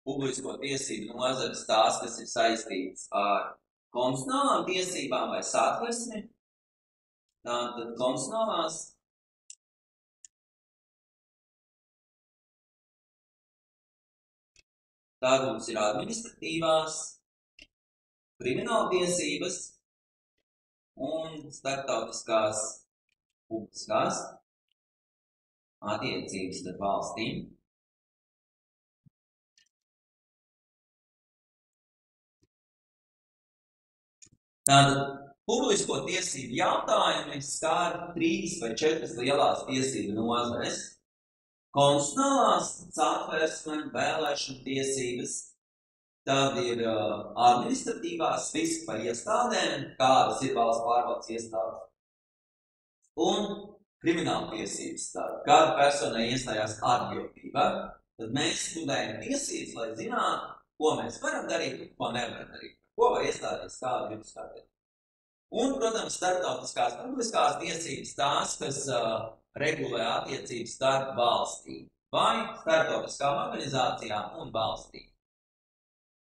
publisko tiesību nozares tās, kas ir saistītas ar konstitucionālām tiesībām vai satversmi. Tātad konstitucionālās. Tad mums ir administratīvās, krimināltiesības un starptautiskās publiskās attiecības starp valstīm. Tātad publisko tiesību jautājumi skar 3 vai 4 lielās tiesību nozares. Konstitucionālās, satversme, vēlēšana tiesības, tad ir administratīvās fiska par iestādēm, kādas ir valsts pārvaldes iestādes, un krimināla tiesības, tāda, kāda personai iestājās atbildība, tad mēs studējam tiesības, lai zinātu, ko mēs varam darīt un ko nevaram darīt, ko var iestāties kādu juridiskā tiesību. Un, protams, starptautiskās publiskās tiesības tās, kas regulē attiecības starp valstīm vai starptautiskām organizācijām un valstīm.